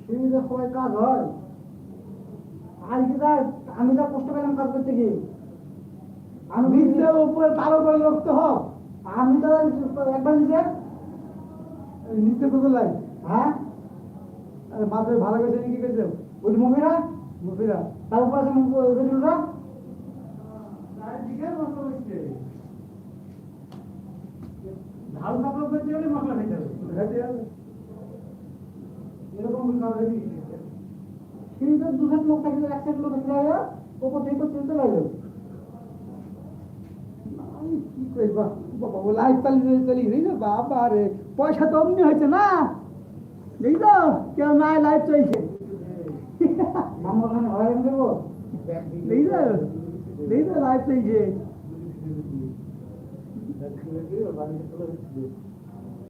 সিঁড়িতে সবাই কাজ হয় আর কি যা আমি যা কষ্ট পেলাম কাজ করতে গিয়ে আমি নিচের উপরে তার উপরে রক্ত হোক আমি তো একবার নিচে কোথায় লাই হ্যাঁ মাত্র ভালো গেছে কি গেছে ওই মুভিরা তার উপর আছে রবিরা ঝাল কাপড় করতে গেলে মশলা খেতে হবে এরকম কিন্তু দুটো লোক থাকলে এক সাইড লোক থাকলে ওপর থেকে চলতে পারবে কি কইবা বাবা লাইফ চালি নেই না বাবা রে পয়সা তো অমনি হয়েছে না নেই তো কেউ না লাইফ চলছে আমার ওখানে হয় দেবো নেই তো লাইফ চলছে